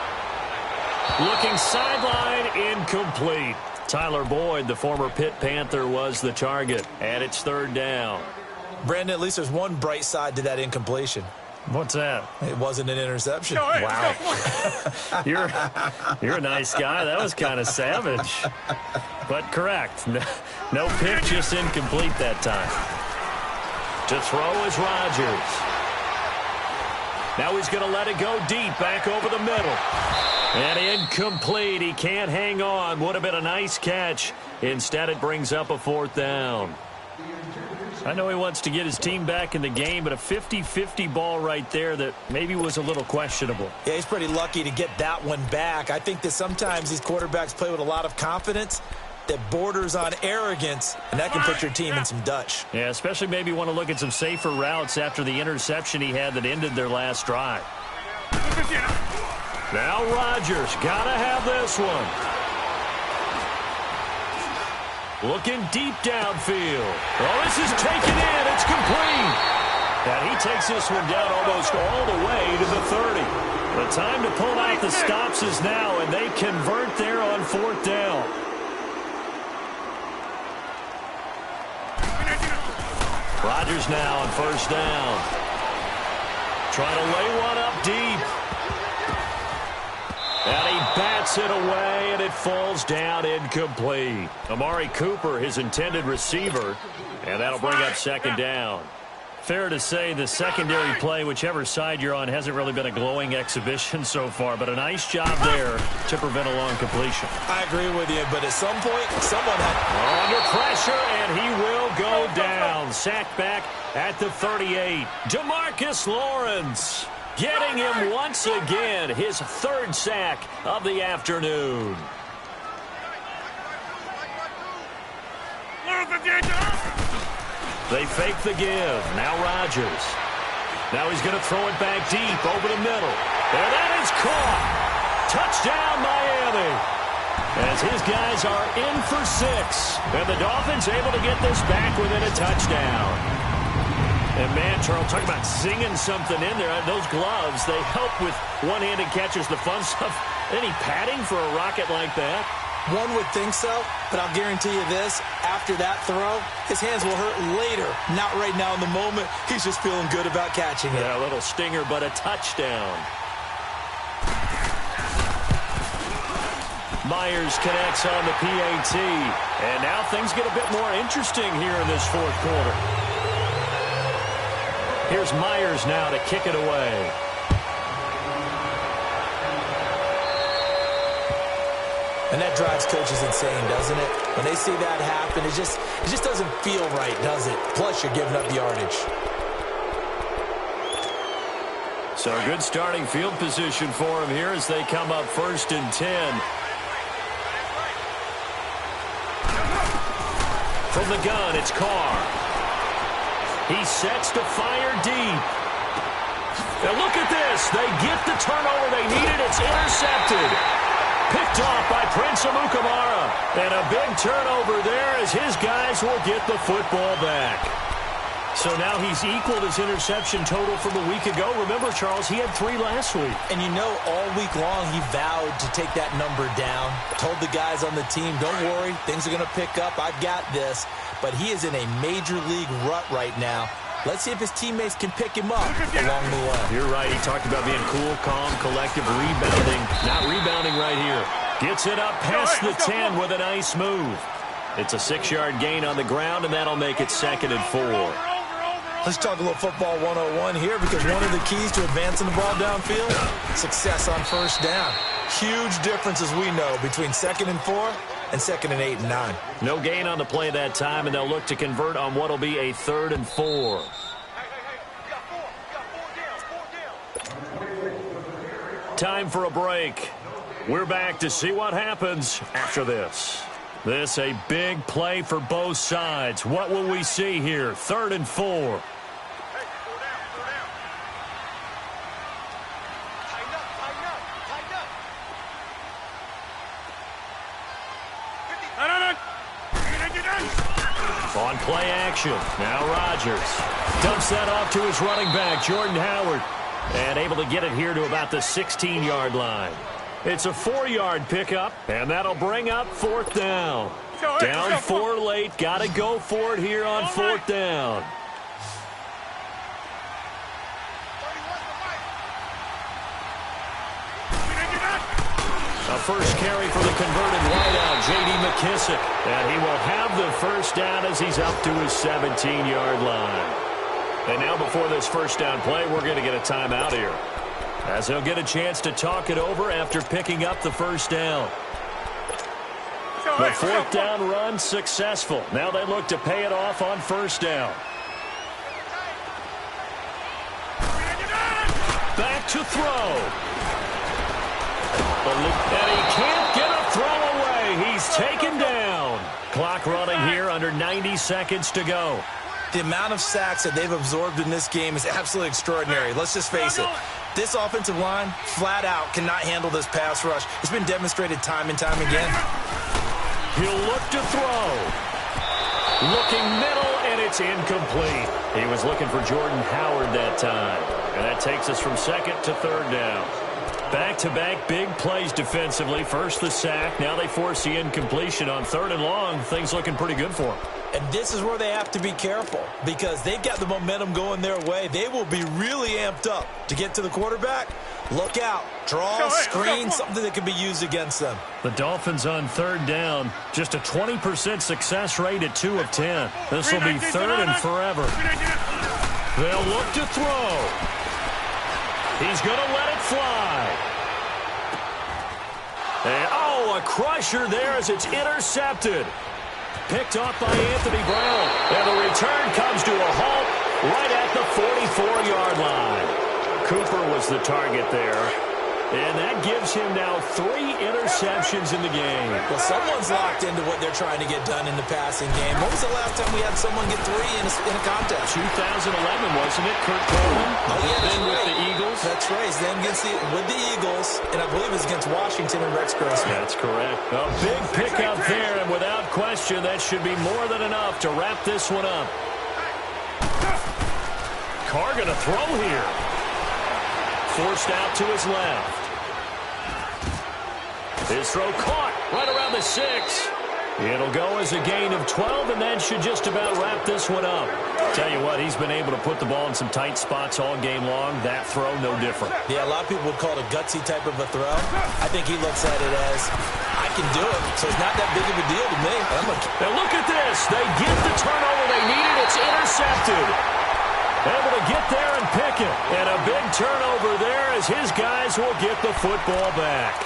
Looking sideline, incomplete. Tyler Boyd, the former Pitt Panther, was the target. And it's 3rd down. Brandon, at least there's one bright side to that incompletion. What's that? It wasn't an interception. No, hey, Wow. You're a nice guy. That was kind of savage. But correct. No pick, just incomplete that time. To throw is Rodgers. Now he's going to let it go deep, back over the middle. And incomplete. He can't hang on. Would have been a nice catch. Instead, it brings up a 4th down. I know he wants to get his team back in the game, but a 50-50 ball right there that maybe was a little questionable. Yeah, he's pretty lucky to get that one back. I think that sometimes these quarterbacks play with a lot of confidence that borders on arrogance, and that can put your team in some Dutch. Yeah, especially maybe want to look at some safer routes after the interception he had that ended their last drive. Now Rodgers, gotta have this one. Looking deep downfield. Oh, this is taken in. It's complete. And he takes this one down almost all the way to the 30. The time to pull out the stops is now, and they convert there on 4th down. Rodgers now on first down. Trying to lay one up deep. And he bats it away, and it falls down incomplete. Amari Cooper, his intended receiver, and that'll bring up 2nd down. Fair to say the secondary play, whichever side you're on, hasn't really been a glowing exhibition so far, but a nice job there to prevent a long completion. I agree with you, but at some point, someone had... Under pressure, and he will go down. Sacked back at the 38. DeMarcus Lawrence getting him once again, his 3rd sack of the afternoon. They fake the give. Now Rodgers. Now he's going to throw it back deep over the middle. And that is caught. Touchdown, Miami. As his guys are in for 6. And the Dolphins able to get this back within a touchdown. And man, Charles, talking about zinging something in there. Those gloves, they help with one-handed catches, the fun stuff. Any padding for a rocket like that? One would think so, but I'll guarantee you this. After that throw, his hands will hurt later. Not right now in the moment. He's just feeling good about catching it. Yeah, a little stinger, but a touchdown. Myers connects on the PAT. And now things get a bit more interesting here in this fourth quarter. Here's Myers now to kick it away. And that drives coaches insane, doesn't it? When they see that happen, it just doesn't feel right, does it? Plus, you're giving up yardage. So a good starting field position for him here as they come up 1st and 10. From the gun, it's Carr. He sets to fire deep. Now look at this. They get the turnover they needed. It's intercepted. Picked off by Prince Amukamara. And a big turnover there as his guys will get the football back. So now he's equaled his interception total from a week ago. Remember, Charles, he had 3 last week. And you know, all week long he vowed to take that number down. Told the guys on the team, don't worry, things are going to pick up. I've got this. But he is in a major league rut right now. Let's see if his teammates can pick him up along the way. You're right. He talked about being cool, calm, collective, rebounding. Not rebounding right here. Gets it up past the 10 with a nice move. It's a 6-yard gain on the ground, and that'll make it 2nd and 4. Let's talk a little football 101 here, because one of the keys to advancing the ball downfield, success on first down. Huge difference, as we know, between 2nd and 4 and 2nd and 8 and 9. No gain on the play that time, and they'll look to convert on what'll be a 3rd and 4. Time for a break. We're back to see what happens after this. This a big play for both sides. What will we see here? 3rd and 4. On play action. Now Rodgers dumps that off to his running back, Jordan Howard. And able to get it here to about the 16-yard line. It's a 4-yard pickup, and that'll bring up 4th down. Down 4 late. Got to go for it here on 4th down. A first carry for the converted wideout, J.D. McKissick. And he will have the first down as he's up to his 17-yard line. And now before this first down play, we're going to get a timeout here, as he'll get a chance to talk it over after picking up the first down. The 4th down run successful. Now they look to pay it off on first down. Back to throw. And he can't get a throw away. He's taken down. Clock running here, under 90 seconds to go. The amount of sacks that they've absorbed in this game is absolutely extraordinary. Let's just face it. This offensive line, flat out, cannot handle this pass rush. It's been demonstrated time and time again. He'll look to throw. Looking middle, and it's incomplete. He was looking for Jordan Howard that time. And that takes us from 2nd to 3rd down. Back-to-back big plays defensively. First the sack. Now they force the incompletion on 3rd and long. Things looking pretty good for them. And this is where they have to be careful, because they've got the momentum going their way. They will be really amped up to get to the quarterback. Look out. Draw, screen, something that can be used against them. The Dolphins on 3rd down. Just a 20% success rate at 2 of 10. This will be 3rd and forever. They'll look to throw. He's going to let it fly. And, a crusher there as it's intercepted. Picked off by Anthony Brown. And the return comes to a halt right at the 44-yard line. Cooper was the target there. And that gives him now 3 interceptions in the game. Well, someone's locked into what they're trying to get done in the passing game. When was the last time we had someone get 3 in a contest? 2011, wasn't it? Kurt Coleman. Oh, yeah, then with the Eagles. That's right. Then with the Eagles, and I believe it was against Washington and Rex Grossman. That's correct. A big pickup there, and without question, that should be more than enough to wrap this one up. Carr going to throw here. Forced out to his left. His throw caught right around the 6. It'll go as a gain of 12, and that should just about wrap this one up. Tell you what, he's been able to put the ball in some tight spots all game long. That throw, no different. Yeah, a lot of people would call it a gutsy type of a throw. I think he looks at it as, I can do it, so it's not that big of a deal to me. Now look at this. They get the turnover they needed. It's intercepted. Able to get there and pick it. And a big turnover there as his guys will get the football back.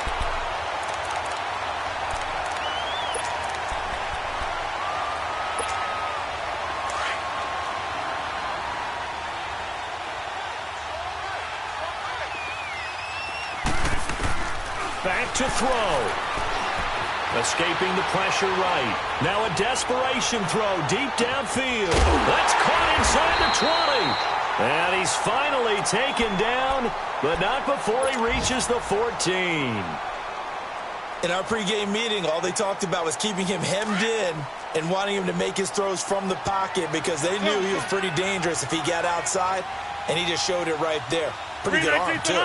Back to throw. Escaping the pressure right. Now a desperation throw deep downfield. That's caught inside the 20. And he's finally taken down, but not before he reaches the 14. In our pregame meeting, all they talked about was keeping him hemmed in and wanting him to make his throws from the pocket because they knew he was pretty dangerous if he got outside, and he just showed it right there. Pretty good arm, too.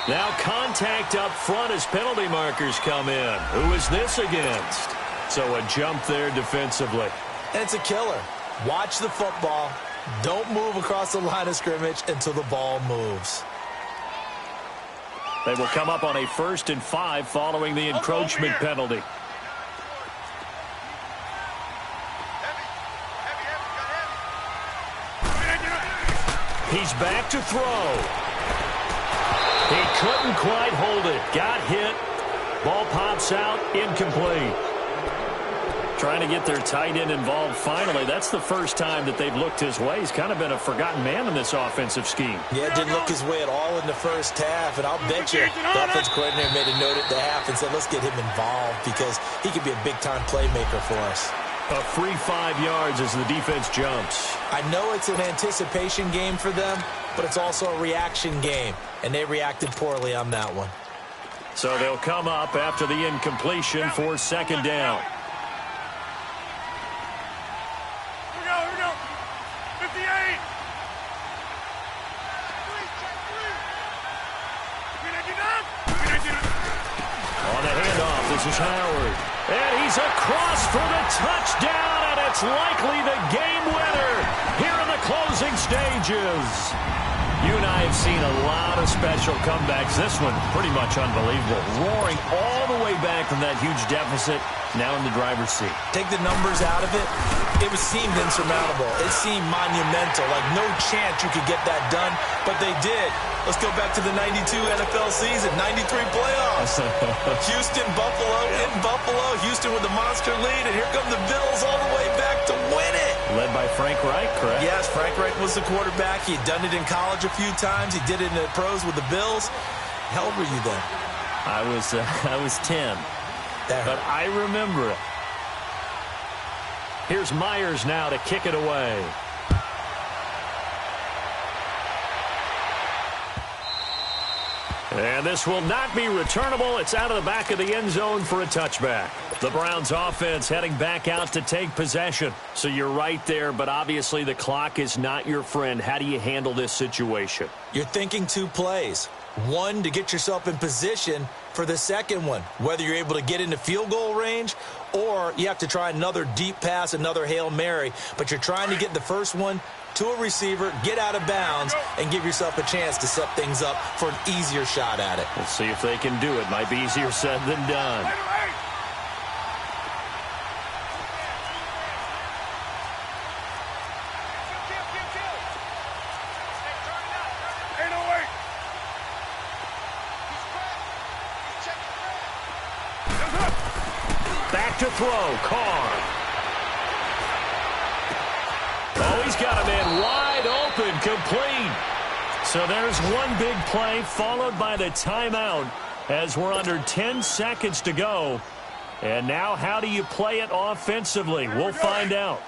Now contact up front as penalty markers come in. Who is this against? So a jump there defensively. And it's a killer. Watch the football. Don't move across the line of scrimmage until the ball moves. They will come up on a 1st and 5 following the encroachment penalty. He's back to throw. He couldn't quite hold it. Got hit. Ball pops out. Incomplete. Trying to get their tight end involved finally. That's the first time that they've looked his way. He's kind of been a forgotten man in this offensive scheme. Yeah, didn't look his way at all in the first half. And I'll bet you the offensive coordinator made a note at the half and said, let's get him involved because he could be a big-time playmaker for us. A free 5 yards as the defense jumps. I know it's an anticipation game for them, but it's also a reaction game, and they reacted poorly on that one. So they'll come up after the incompletion for 2nd down. Here we go. 58. On the handoff, this is Howard. And he's across for the touchdown, and it's likely the game winner here in the closing stages. You and I have seen a lot of special comebacks. This one, pretty much unbelievable. Roaring all the way back from that huge deficit, now in the driver's seat. Take the numbers out of it. It seemed insurmountable. It seemed monumental, like no chance you could get that done, but they did. Let's go back to the 92 NFL season, 93 playoffs. Houston, Buffalo, in Buffalo. Houston with the monster lead, and here come the Bills all the way back to win it. Led by Frank Reich, correct? Yes, Frank Reich was the quarterback. He had done it in college a few times. He did it in the pros with the Bills. How old were you then? I was 10. But I remember it. Here's Myers now to kick it away. And this will not be returnable. It's out of the back of the end zone for a touchback. The Browns offense heading back out to take possession. So you're right there, but obviously the clock is not your friend. How do you handle this situation? You're thinking 2 plays. One, to get yourself in position for the second one, whether you're able to get into field goal range or you have to try another deep pass, another Hail Mary. But you're trying to get the first one to a receiver, get out of bounds, and give yourself a chance to set things up for an easier shot at it. We'll see if they can do it. Might be easier said than done. Back to throw, Carr. Oh, he's got a man wide open, complete. So there's one big play followed by the timeout as we're under 10 seconds to go. And now how do you play it offensively? We'll find out.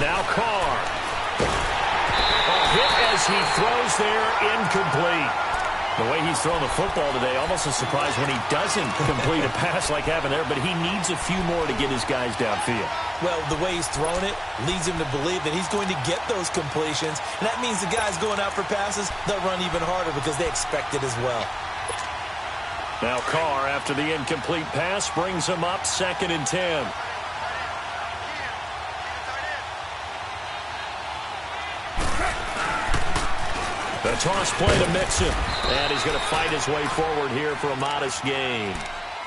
Now Carr. A hit as he throws there, incomplete. The way he's thrown the football today, almost a surprise when he doesn't complete a pass like happened there, but he needs a few more to get his guys downfield. Well, the way he's thrown it leads him to believe that he's going to get those completions, and that means the guys going out for passes, they'll run even harder because they expect it as well. Now Carr, after the incomplete pass, brings him up 2nd and 10. The toss play to Mixon. And he's going to fight his way forward here for a modest gain.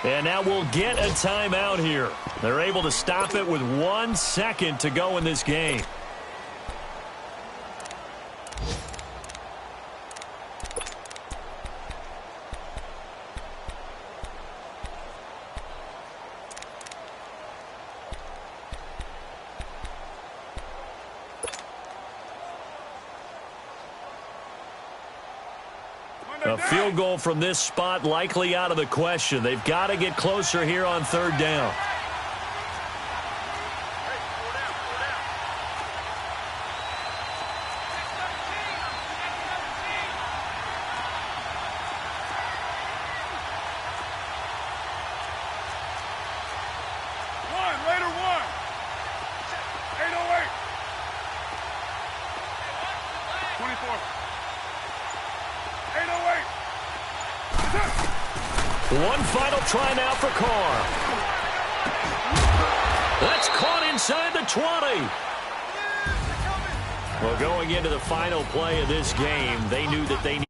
And now we'll get a timeout here. They're able to stop it with 1 second to go in this game. A field goal from this spot likely out of the question. They've got to get closer here on 3rd down. Later one. 808. 24. 808. One final try now for Carr. That's caught inside the 20. Well, going into the final play of this game, they knew that they needed